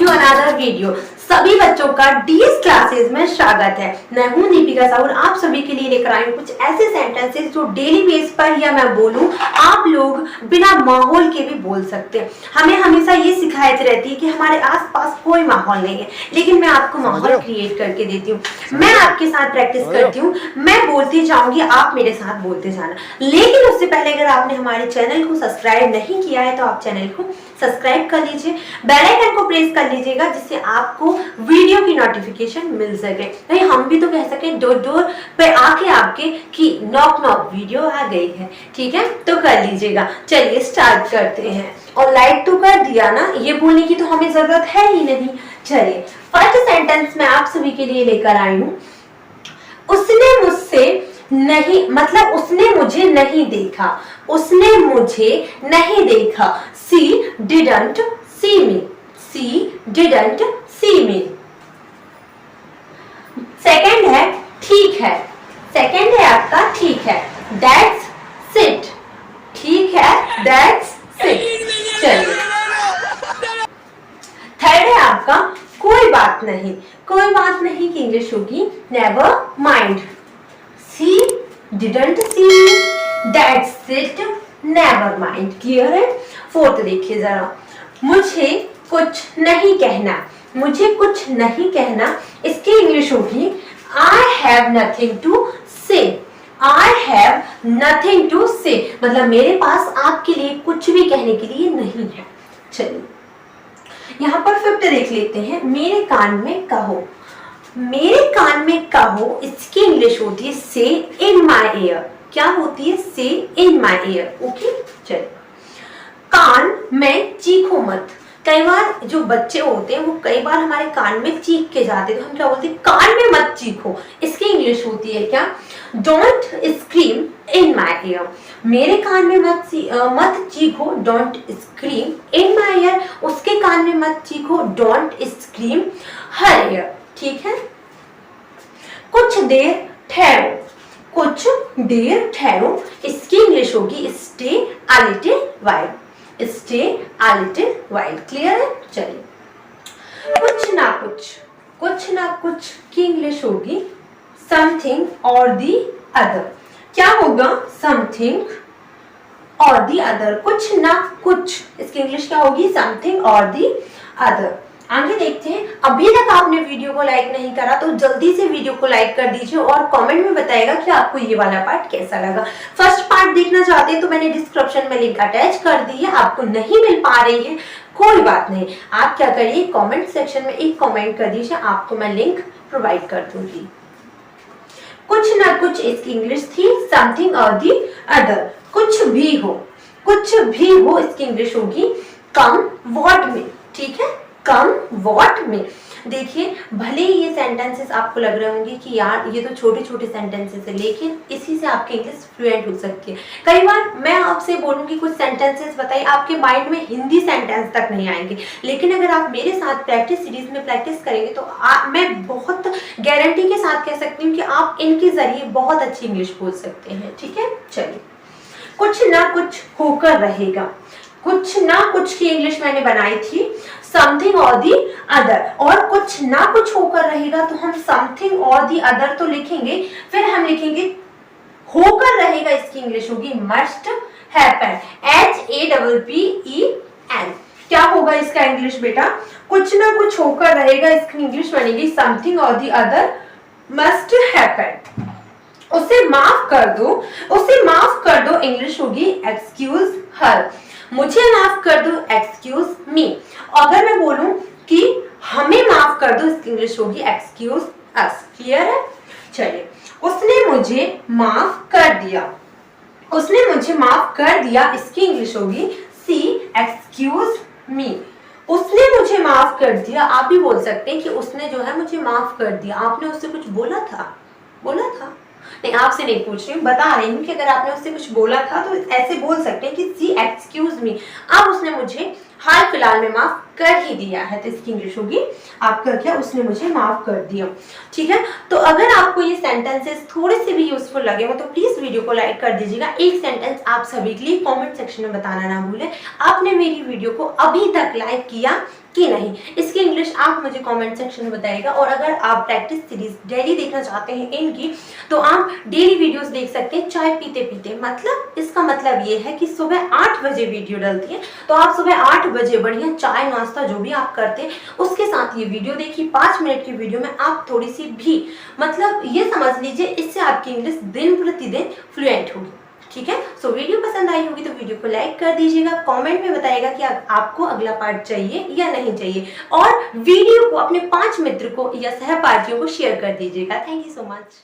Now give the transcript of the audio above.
To another video. सभी बच्चों का डीएस क्लासेस में स्वागत है। मैं हूं दीपिका साहू, आप सभी के लिए लेकर आई हूं कुछ ऐसे सेंटेंसेस जो डेली बेस पर या मैं बोलूं आप लोग बिना माहौल के भी बोल सकते हैं। हमें हमेशा ये शिकायत रहती है कि हमारे आसपास कोई माहौल नहीं है, लेकिन मैं आपको माहौल क्रिएट करके देती हूँ। मैं आपके साथ प्रैक्टिस करती हूँ, मैं बोलती जाऊंगी, आप मेरे साथ बोलते जाना। लेकिन उससे पहले अगर आपने हमारे चैनल को सब्सक्राइब नहीं किया है तो आप चैनल को सब्सक्राइब कर लीजिए, बेल आइकन को प्रेस कर लीजिएगा, जिससे आपको वीडियो की नोटिफिकेशन मिल सके। नहीं, हम भी तो कह सके डोर डोर पे आके आपके कि नॉक नॉक वीडियो आ गई है। ठीक है, तो कर लीजिएगा। चलिए स्टार्ट करते हैं। और लाइक तो कर दिया ना, ये बोलने की तो हमें जरूरत है ही नहीं। चलिए फर्स्ट सेंटेंस मैं आप सभी के लिए लेकर आई हूं। उसने मुझसे नहीं, मतलब उसने मुझे नहीं देखा, उसने मुझे नहीं देखा। She didn't see me. She didn't see me. Second है ठीक है, सेकेंड है आपका ठीक है, that's it. ठीक है, that's it. चलिए थर्ड है आपका कोई बात नहीं, कोई बात नहीं की इंग्लिश होगी never mind. She didn't see me, that's it, never mind. Clear है? फोर्थ देखिए जरा, मुझे कुछ नहीं कहना, मुझे कुछ नहीं कहना, इसकी इंग्लिश होगी I have nothing to say. I have nothing to say, मतलब मेरे पास आपके लिए कुछ भी कहने के लिए नहीं है। चलिए यहाँ पर फिफ्थ देख लेते हैं, मेरे कान में कहो। मेरे कान में कहो, इसकी इंग्लिश होती है से इन माई ईयर। क्या होती है? से इन माई ईयर। ओके, चलिए कान में चीखो मत। कई बार जो बच्चे होते हैं वो कई बार हमारे कान में चीख के जाते हैं, तो हम क्या बोलते हैं? कान में मत चीखो। इसकी इंग्लिश होती है क्या? Don't scream in my ear. मेरे कान में मत चीखो, don't scream in my ear. उसके कान में मत चीखो, डोंट स्क्रीम हर ईयर। ठीक है, कुछ देर ठहरो, कुछ देर ठहरो, इसकी इंग्लिश होगी stay a little while. Stay a little while. Clear है? चलिए कुछ ना कुछ, कुछ ना कुछ की इंग्लिश होगी समथिंग और दी अदर। क्या होगा? समथिंग और दी अदर, कुछ ना कुछ, इसकी इंग्लिश क्या होगी? समथिंग और दी अदर। आगे देखते हैं। अभी तक आपने वीडियो को लाइक नहीं करा तो जल्दी से वीडियो को लाइक कर दीजिए और कमेंट में बताइएगा कि आपको ये वाला पार्ट कैसा लगा। फर्स्ट पार्ट देखना चाहते हैं तो मैंने डिस्क्रिप्शन में लिंक अटैच कर दी है, आपको नहीं मिल पा रही है कोई बात नहीं, आप क्या करिए कमेंट सेक्शन में एक कमेंट कर दीजिए, आपको मैं लिंक प्रोवाइड कर दूंगी। कुछ ना कुछ इसकी इंग्लिश थी समथिंग और दी अदर। कुछ भी हो, कुछ भी हो, इसकी इंग्लिश होगी कम व्हाट में। ठीक है, कम व्हाट में। देखिए भले ही ये सेंटेंसेस आपको लग रहे होंगे कि यार ये तो छोटे छोटे सेंटेंसेस है, लेकिन इसी से आपकी इंग्लिश फ्लुएंट हो सकती है। कई बार मैं आपसे बोलूंगी कुछ सेंटेंसेस बताइए, आपके माइंड में हिंदी सेंटेंस तक नहीं आएंगे, लेकिन अगर आप मेरे साथ प्रैक्टिस सीरीज में प्रैक्टिस करेंगे तो मैं बहुत गारंटी के साथ कह सकती हूँ कि आप इनके जरिए बहुत अच्छी इंग्लिश बोल सकते हैं। ठीक है, चलिए कुछ ना कुछ होकर रहेगा। कुछ ना कुछ की इंग्लिश मैंने बनाई थी समथिंग और दी अदर, और कुछ ना कुछ होकर रहेगा तो हम समथिंग और दी अदर तो लिखेंगे, फिर हम लिखेंगे होकर रहेगा, इसकी इंग्लिश होगी मस्ट हैपन। HAPPEN। क्या होगा इसका इंग्लिश बेटा? कुछ ना कुछ होकर रहेगा, इसकी इंग्लिश बनेगी समथिंग और दी अदर मस्ट हैपन। उसे माफ कर दो, उसे माफ कर दो, इंग्लिश होगी एक्सक्यूज हर। मुझे माफ कर दो, एक्सक्यूज मी। अगर मैं बोलूं कि हमें माफ कर दो, इसकी इंग्लिश होगी एक्सक्यूज अस। क्लियर है? चलिए उसने मुझे माफ कर दिया, उसने मुझे माफ कर दिया, इसकी इंग्लिश होगी सी एक्सक्यूज मी। उसने मुझे माफ कर दिया, आप भी बोल सकते हैं कि उसने जो है मुझे माफ कर दिया। आपने उससे कुछ बोला था? बोला था? नहीं, आपसे नहीं पूछ रही हूँ, बता रही हूँ कि अगर आपने उससे कुछ बोला था तो ऐसे बोल सकते हैं कि सी एक्सक्यूज मी। अब उसने मुझे हाल फिलहाल में माफ कर ही दिया है, तो इसकी इंग्लिश होगी आपका क्या? उसने मुझे माफ कर दिया। ठीक है, तो अगर आपको ये सेंटेंसेस थोड़े से भी यूजफुल लगे हो तो प्लीज वीडियो को लाइक कर दीजिएगा। एक सेंटेंस आप सभी के लिए कमेंट सेक्शन में बताना ना भूलें, आपने मेरी वीडियो को अभी तक लाइक किया कि नहीं। इसकी इंग्लिश आप मुझे कमेंट सेक्शन में बताइएगा। और अगर आप प्रैक्टिस सीरीज डेली देखना चाहते हैं इनकी, तो आप डेली वीडियोस देख सकते हैं चाय पीते पीते। मतलब इसका मतलब ये है कि सुबह 8 बजे वीडियो डलती है, तो आप सुबह 8 बजे बढ़िया चाय नाश्ता जो भी आप करते हैं उसके साथ ये वीडियो देखिए। 5 मिनट की वीडियो में आप थोड़ी सी भी, मतलब ये समझ लीजिए, इससे आपकी इंग्लिश दिन प्रतिदिन फ्लुएंट होगी। ठीक है। सो वीडियो पसंद आई होगी तो वीडियो को लाइक कर दीजिएगा, कमेंट में बताइएगा कि आपको अगला पार्ट चाहिए या नहीं चाहिए, और वीडियो को अपने 5 मित्र को या सहपाठियों को शेयर कर दीजिएगा। Thank you so much.